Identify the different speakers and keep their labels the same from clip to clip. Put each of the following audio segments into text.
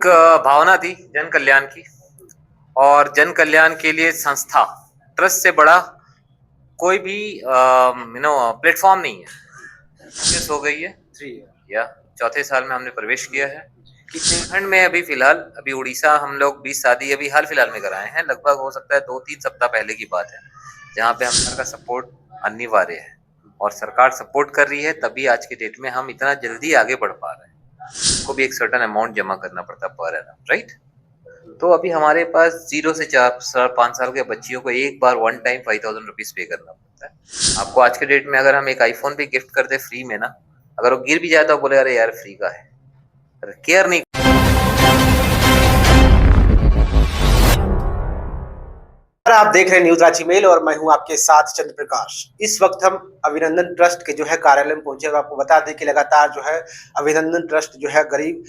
Speaker 1: एक भावना थी जन कल्याण की, और जन कल्याण के लिए संस्था ट्रस्ट से बड़ा कोई भी प्लेटफॉर्म नहीं है। केस हो गई है
Speaker 2: 3
Speaker 1: या चौथे साल में हमने प्रवेश किया है। उत्तराखंड में अभी फिलहाल उड़ीसा हम लोग 20 शादी अभी हाल फिलहाल में कराए हैं, लगभग हो सकता है 2-3 सप्ताह पहले की बात है, जहाँ पे हम का सपोर्ट अनिवार्य है और सरकार सपोर्ट कर रही है, तभी आज के डेट में हम इतना जल्दी आगे बढ़ पा रहे हैं। को भी एक सर्टेन अमाउंट जमा करना पड़ता पर एनम, राइट। तो अभी हमारे पास 0 से 4 5 साल के बच्चियों को एक बार वन टाइम 5,000 रुपीज पे करना पड़ता है। आपको आज के डेट में अगर हम एक आईफोन भी गिफ्ट कर दे फ्री में ना, अगर वो गिर भी जाए तो बोले अरे यार फ्री का है, केयर नहीं।
Speaker 2: आप देख रहे हैं न्यूज रांची मेल और मैं हूं आपके साथ चंद्र प्रकाश। इस वक्त हम अभिनंदन ट्रस्ट के जो है कार्यालय में पहुंचे और आपको बता दें कि लगातार जो है अभिनंदन ट्रस्ट जो है गरीब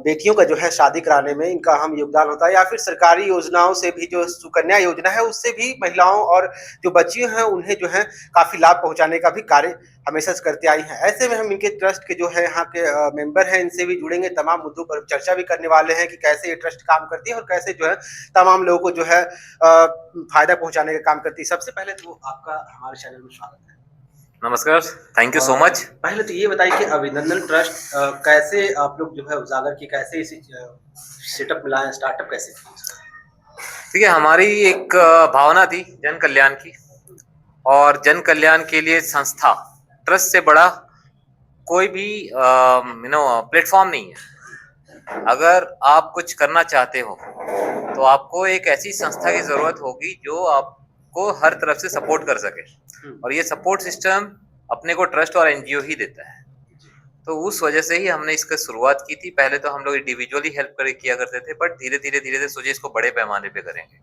Speaker 2: बेटियों का जो है शादी कराने में इनका अहम योगदान होता है, या फिर सरकारी योजनाओं से भी, जो सुकन्या योजना है उससे भी महिलाओं और जो बच्चियां हैं उन्हें जो है काफी लाभ पहुंचाने का भी कार्य हमेशा से करते आई हैं। ऐसे में हम इनके ट्रस्ट के जो है यहाँ के मेंबर हैं, इनसे भी जुड़ेंगे, तमाम मुद्दों पर चर्चा भी करने वाले हैं कि कैसे ये ट्रस्ट काम करती है और कैसे जो है तमाम लोगों को जो है फायदा पहुंचाने का काम करती है। सबसे पहले तो आपका हमारे चैनल में स्वागत है।
Speaker 1: नमस्कार, थैंक यू सो मच।
Speaker 2: पहले तो ये बताइए कि अभिनंदन ट्रस्ट कैसे आप लोग जो है उजागर की, कैसे इसे सेटअप मिला है, स्टार्टअप कैसे किया?
Speaker 1: ठीक है, हमारी एक भावना थी जन कल्याण की, और जन कल्याण के लिए संस्था ट्रस्ट से बड़ा कोई भी प्लेटफॉर्म नहीं है। अगर आप कुछ करना चाहते हो तो आपको एक ऐसी संस्था की जरूरत होगी जो आपको हर तरफ से सपोर्ट कर सके, और ये सपोर्ट सिस्टम अपने को ट्रस्ट और एनजीओ ही देता है। तो उस वजह से ही हमने इसका शुरुआत की थी। पहले तो हम लोग इंडिविजुअली हेल्प किया करते थे, बट धीरे धीरे सोचे इसको बड़े पैमाने पे करेंगे,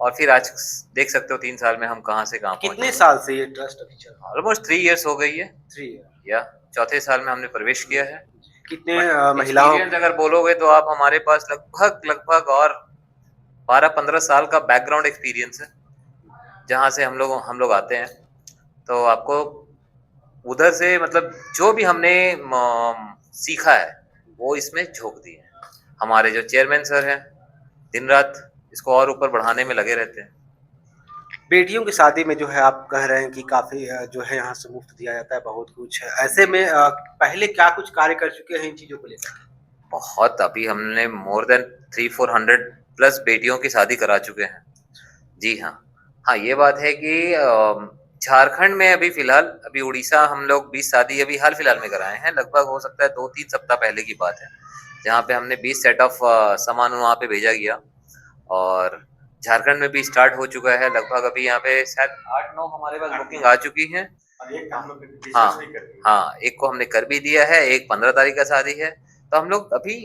Speaker 1: और फिर आज देख सकते हो 3 साल में हम कहाँ से कहाँ पहुंचे।
Speaker 2: कितने साल से ये ट्रस्ट अभी चल रहा है?
Speaker 1: ऑलमोस्ट 3 इयर्स हो गई है।
Speaker 2: 3 ईयर
Speaker 1: या चौथे साल में हमने प्रवेश किया है।
Speaker 2: कितने महिलाओं
Speaker 1: अगर बोलोगे तो आप, हमारे पास लगभग और 12-15 साल का बैकग्राउंड एक्सपीरियंस है, जहाँ से हम लोग आते हैं। तो आपको उधर से मतलब जो भी हमने सीखा है वो इसमें झोंक दिए। हमारे जो चेयरमैन सर हैं दिन रात इसको और ऊपर बढ़ाने में लगे रहते हैं।
Speaker 2: बेटियों की शादी में जो है आप कह रहे हैं कि काफी जो है यहाँ से मुफ्त दिया जाता है, बहुत कुछ। ऐसे में पहले क्या कुछ कार्य कर चुके हैं इन चीजों को लेकर?
Speaker 1: बहुत, अभी हमने मोर देन 300-400 प्लस बेटियों की शादी करा चुके हैं। जी हाँ। हाँ, ये बात है कि झारखंड में अभी फिलहाल उड़ीसा हम लोग 20 शादी अभी हाल फिलहाल में कराए हैं, लगभग हो सकता है 2-3 सप्ताह पहले की बात है, जहाँ पे हमने 20 सेट ऑफ सामान वहाँ पे भेजा गया। और झारखंड में भी स्टार्ट हो चुका है लगभग, अभी यहाँ पे शायद 8-9 हमारे पास बुकिंग आ चुकी है। हाँ हाँ, एक को हमने कर भी दिया है, एक 15 तारीख का शादी है। तो हम लोग अभी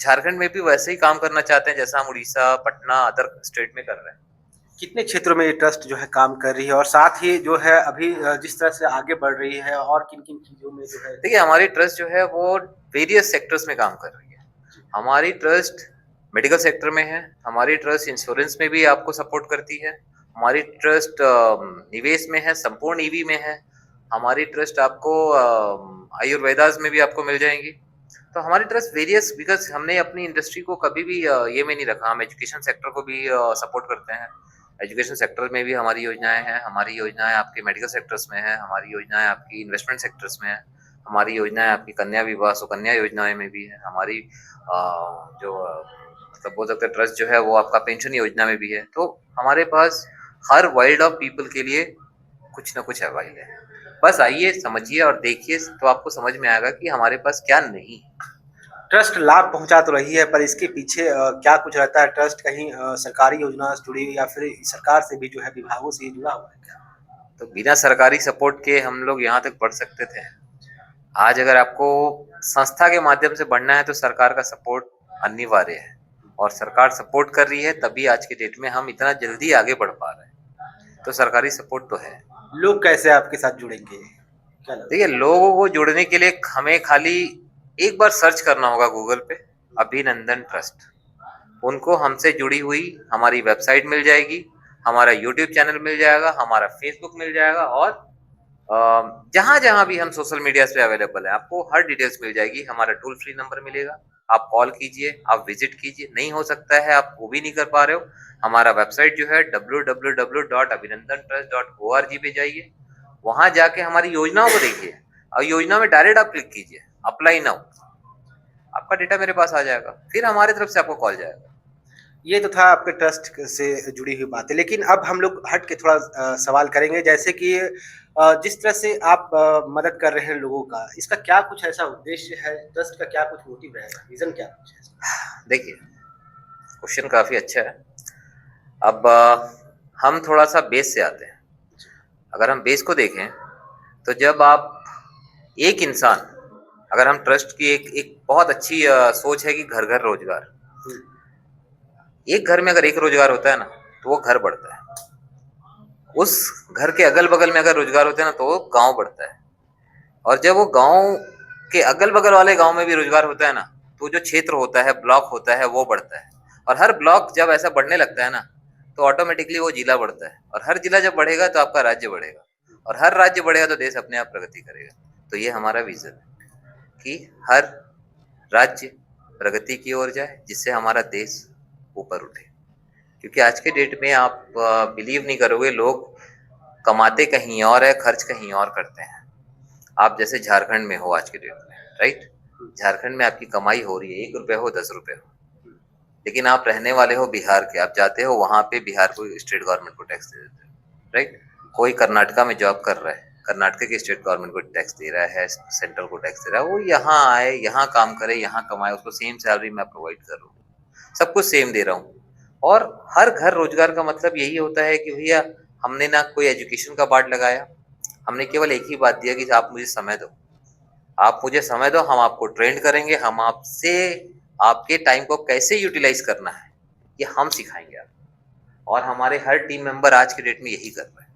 Speaker 1: झारखंड में भी वैसे ही काम करना चाहते हैं जैसा हम उड़ीसा, पटना, अदर स्टेट में कर रहे हैं।
Speaker 2: कितने क्षेत्रों में ये ट्रस्ट जो है काम कर रही है, और साथ ही जो है अभी जिस तरह से आगे बढ़ रही है और किन किन चीजों में जो है?
Speaker 1: देखिए, हमारी ट्रस्ट जो है वो वेरियस सेक्टर्स में काम कर रही है। हमारी ट्रस्ट मेडिकल सेक्टर में है, हमारी ट्रस्ट इंश्योरेंस में भी आपको सपोर्ट करती है, हमारी ट्रस्ट निवेश में है, संपूर्ण ईवी में है, हमारी ट्रस्ट आपको आयुर्वेदास में भी आपको मिल जाएंगी। तो हमारी ट्रस्ट वेरियस, बिकॉज हमने अपनी इंडस्ट्री को कभी भी ये में नहीं रखा। हम एजुकेशन सेक्टर को भी सपोर्ट करते हैं। एजुकेशन सेक्टर में भी हमारी योजनाएं हैं, हमारी योजनाएं आपके मेडिकल सेक्टर्स में है, हमारी योजनाएं आपकी इन्वेस्टमेंट सेक्टर्स में है, हमारी योजनाएं आपकी कन्या विवाह सुकन्या योजनाएं में भी है, हमारी जो मतलब बोल सकते हैं ट्रस्ट जो है वो आपका पेंशन योजना में भी है। तो हमारे पास हर वाइल्ड ऑफ पीपल के लिए कुछ ना कुछ अवेलेबल है। बस आइए, समझिए और देखिए, तो आपको समझ में आएगा कि हमारे पास क्या नहीं है।
Speaker 2: ट्रस्ट लाभ पहुंचा तो रही है, पर इसके पीछे क्या कुछ रहता है? ट्रस्ट कहीं सरकारी योजना से जुड़ी हुई, या फिर सरकार से भी जो है विभागों से जुड़ा हुआ है क्या?
Speaker 1: तो बिना सरकारी सपोर्ट के हम लोग यहाँ तक बढ़ सकते थे? आज अगर आपको संस्था के माध्यम से बढ़ना है तो सरकार का सपोर्ट अनिवार्य है, और सरकार सपोर्ट कर रही है, तभी आज के डेट में हम इतना जल्दी आगे बढ़ पा रहे हैं। तो सरकारी सपोर्ट तो है।
Speaker 2: लोग कैसे आपके साथ जुड़ेंगे?
Speaker 1: देखिए, लोगों को जुड़ने के लिए हमें खाली एक बार सर्च करना होगा गूगल पे, अभिनंदन ट्रस्ट। उनको हमसे जुड़ी हुई हमारी वेबसाइट मिल जाएगी, हमारा यूट्यूब चैनल मिल जाएगा, हमारा फेसबुक मिल जाएगा, और जहां जहां भी हम सोशल मीडिया पे अवेलेबल है आपको हर डिटेल्स मिल जाएगी। हमारा टोल फ्री नंबर मिलेगा, आप कॉल कीजिए, आप विजिट कीजिए। नहीं हो सकता है, आप वो भी नहीं कर पा रहे हो, हमारा वेबसाइट जो है www.abhinandantrust.org पे जाइए, वहां जाके हमारी योजनाओं को देखिए और योजना में डायरेक्ट आप क्लिक कीजिए अप्लाई नाउ, आपका डेटा मेरे पास आ जाएगा, फिर हमारी तरफ से आपको कॉल जाएगा।
Speaker 2: ये तो था आपके ट्रस्ट से जुड़ी हुई बातें, लेकिन अब हम लोग हट के थोड़ा सवाल करेंगे, जैसे कि जिस तरह से आप मदद कर रहे हैं लोगों का, इसका क्या कुछ ऐसा उद्देश्य है, ट्रस्ट का क्या कुछ मोटिव रहेगा, रीजन क्या कुछ है इसका?
Speaker 1: देखिए, क्वेश्चन काफी अच्छा है। अब हम थोड़ा सा बेस से आते हैं। अगर हम बेस को देखें तो जब आप एक इंसान, अगर हम ट्रस्ट की एक एक बहुत अच्छी सोच है कि घर घर रोजगार, एक घर में अगर एक रोजगार होता है ना तो वो घर बढ़ता है, उस घर के अगल बगल में अगर रोजगार होते हैं ना तो वो गांव बढ़ता है, और जब वो गांव के अगल बगल वाले गांव में भी रोजगार होता है ना तो जो क्षेत्र होता है, ब्लॉक होता है, वो बढ़ता है, और हर ब्लॉक जब ऐसा बढ़ने लगता है ना तो ऑटोमेटिकली वो जिला बढ़ता है, और हर जिला जब बढ़ेगा तो आपका राज्य बढ़ेगा, और हर राज्य बढ़ेगा तो देश अपने आप प्रगति करेगा। तो ये हमारा विजन है कि हर राज्य प्रगति की ओर जाए, जिससे हमारा देश ऊपर उठे। क्योंकि आज के डेट में आप बिलीव नहीं करोगे, लोग कमाते कहीं और है, खर्च कहीं और करते हैं। आप जैसे झारखंड में हो आज के डेट में, राइट, झारखंड में आपकी कमाई हो रही है, 1 रुपए हो 10 रुपए हो, लेकिन आप रहने वाले हो बिहार के, आप जाते हो वहां पे बिहार को स्टेट गवर्नमेंट को टैक्स दे देते हो, राइट। कोई कर्नाटका में जॉब कर रहा है, कर्नाटक की स्टेट गवर्नमेंट को टैक्स दे रहा है, सेंट्रल को टैक्स दे रहा है, वो यहाँ आए, यहाँ काम करे, यहाँ कमाए, उसको सेम सैलरी मैं प्रोवाइड कर रहा हूँ, सब कुछ सेम दे रहा हूँ। और हर घर रोजगार का मतलब यही होता है कि भैया हमने ना कोई एजुकेशन का बांट लगाया, हमने केवल एक ही बात दिया कि आप मुझे समय दो, आप मुझे समय दो, हम आपको ट्रेंड करेंगे, हम आपसे आपके टाइम को कैसे यूटिलाइज करना है ये हम सिखाएंगे आपको। और हमारे हर टीम मेंबर आज के डेट में यही कर रहे हैं,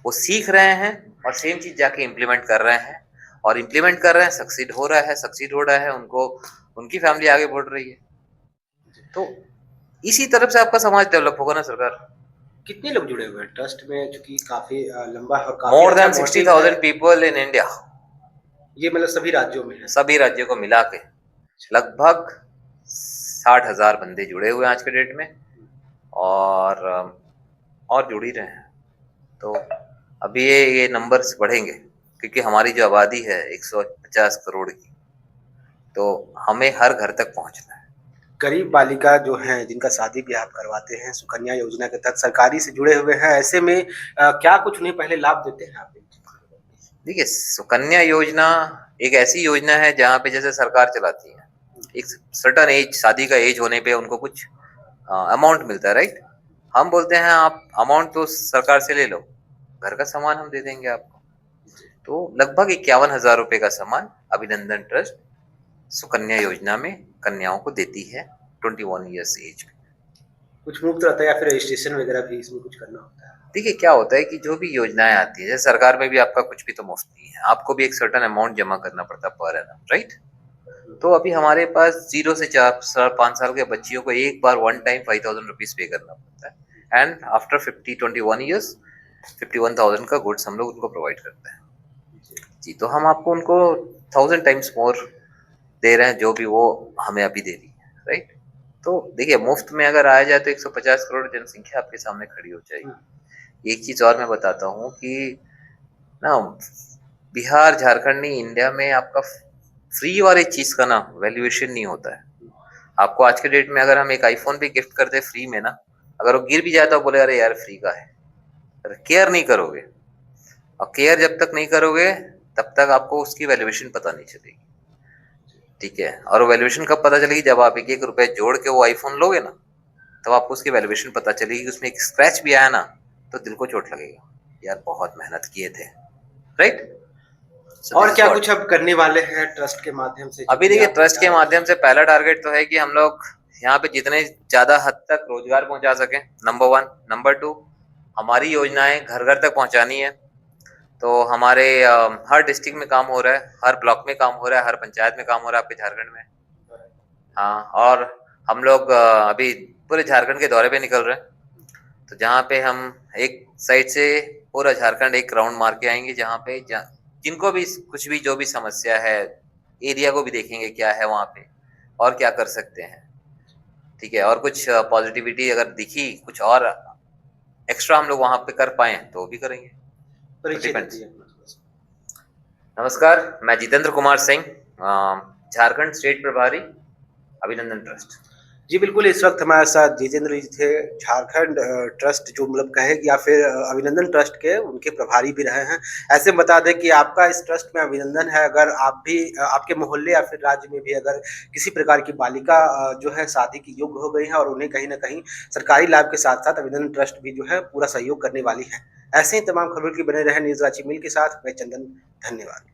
Speaker 1: वो सीख रहे हैं और सेम चीज जाके इम्प्लीमेंट कर रहे हैं, और इम्प्लीमेंट कर रहे हैं, सक्सीड हो रहा है, उनको उनकी फैमिली आगे बढ़ रही है। तो इसी तरफ से आपका समाज डेवलप होगा ना सरकार।
Speaker 2: कितने लोग जुड़े हुए हैं ट्रस्ट में, चूंकि काफी लंबा और काफी
Speaker 1: मोर
Speaker 2: अच्छा
Speaker 1: देन 60,000 पीपल इन इंडिया।
Speaker 2: ये मतलब सभी राज्यों में है?
Speaker 1: सभी राज्यों को मिला के लगभग 60,000 बंदे जुड़े हुए हैं आज के डेट में, और जुड़ ही रहे हैं। तो अभी ये नंबर्स बढ़ेंगे, क्योंकि हमारी जो आबादी है 150 करोड़ की, तो हमें हर घर तक पहुंचना है।
Speaker 2: गरीब बालिका जो हैं जिनका शादी ब्याह आप करवाते हैं, सुकन्या योजना के तहत सरकारी से जुड़े हुए हैं, ऐसे में क्या कुछ उन्हें पहले लाभ देते हैं आप?
Speaker 1: देखिए, सुकन्या योजना एक ऐसी योजना है जहाँ पे जैसे सरकार चलाती है, एक सर्टन एज, शादी का एज होने पे उनको कुछ अमाउंट मिलता है, राइट। हम बोलते हैं आप अमाउंट तो सरकार से ले लो, घर का सामान हम दे देंगे आपको। तो लगभग 51,000 रुपए का सामान अभिनंदन ट्रस्ट सुकन्या योजना में कन्याओं को देती है 21 ईयर्स एज में।
Speaker 2: कुछ मुफ्त रहता है या फिर रजिस्ट्रेशन वगैरह भी इसमें कुछ करना होता है?
Speaker 1: देखिए, क्या होता है कि जो भी योजनाएं आती है, जैसे सरकार में भी आपका कुछ भी तो मुफ्त नहीं है, आपको भी एक सर्टन अमाउंट जमा करना पड़ता है पर एनम, राइट। तो अभी हमारे पास 0 से 4 साल 5 साल के बच्चियों को एक बार वन टाइम 5,000 रुपीज पे करना पड़ता है, एंड आफ्टर 21 ईयर्स 51,000 का गुड्स हम लोग उनको प्रोवाइड करते हैं जी। तो हम आपको उनको 1000 टाइम्स मोर दे रहे हैं जो भी वो हमें अभी दे रही है, राइट। तो देखिए, मुफ्त में अगर आया जाए तो 150 करोड़ जनसंख्या आपके सामने खड़ी हो जाएगी। एक चीज और मैं बताता हूँ कि ना, बिहार झारखंड नहीं, इंडिया में आपका फ्री वाली चीज का ना वैल्यूएशन नहीं होता है। आपको आज के डेट में अगर हम एक आईफोन भी गिफ्ट कर दे फ्री में ना, अगर वो गिर भी जाए तो बोले अरे यार फ्री का है, केयर नहीं करोगे, और केयर जब तक नहीं करोगे तब तक आपको उसकी वैल्यूएशन पता नहीं चलेगी, ठीक है। और वो वैल्यूएशन कब पता चलेगी, जब आप 1-1 रुपए जोड़ के वो आईफोन लोगे ना, तब आपको उसकी वैल्यूएशन पता चलेगी। उसमें एक स्क्रैच भी आया ना तो दिल को चोट लगेगा, यार बहुत मेहनत किए थे, राइट।
Speaker 2: और क्या कुछ अब करने वाले हैं ट्रस्ट के माध्यम से?
Speaker 1: अभी देखिए, ट्रस्ट के माध्यम से पहला टारगेट तो है कि हम लोग यहाँ पे जितने ज्यादा हद तक रोजगार पहुंचा सके, नंबर 1। नंबर 2, हमारी योजनाएं घर घर तक पहुंचानी है। तो हमारे हर डिस्ट्रिक्ट में काम हो रहा है, हर ब्लॉक में काम हो रहा है, हर पंचायत में काम हो रहा है आपके झारखंड में। हाँ, और हम लोग अभी पूरे झारखंड के दौरे पे निकल रहे हैं, तो जहाँ पे हम एक साइड से पूरा झारखंड एक राउंड मार के आएंगे, जहाँ पे जिनको भी कुछ भी जो भी समस्या है, एरिया को भी देखेंगे क्या है वहाँ पे, और क्या कर सकते हैं, ठीक है, और कुछ पॉजिटिविटी अगर दिखी, कुछ और एक्स्ट्रा हम लोग वहां पे कर पाए तो वो भी करेंगे।
Speaker 2: परिचय
Speaker 1: Depends.
Speaker 2: दीजिए अपना थोड़ा सा।
Speaker 1: नमस्कार, मैं जितेंद्र कुमार सिंह, झारखंड स्टेट प्रभारी, अभिनंदन ट्रस्ट।
Speaker 2: जी बिल्कुल, इस वक्त हमारे साथ जितेंद्र जी थे, झारखंड ट्रस्ट जो मतलब कहे या फिर अभिनंदन ट्रस्ट के उनके प्रभारी भी रहे हैं। ऐसे में बता दें कि आपका इस ट्रस्ट में अभिनंदन है। अगर आप भी आपके मोहल्ले या फिर राज्य में भी अगर किसी प्रकार की बालिका जो है शादी की योग्य हो गई है और उन्हें कहीं न कहीं सरकारी लाभ के साथ-साथ अभिनंदन ट्रस्ट भी जो है पूरा सहयोग करने वाली है। ऐसे ही तमाम खबरों की बने रहें न्यूज़ रांची मेल के साथ। मैं चंदन, धन्यवाद।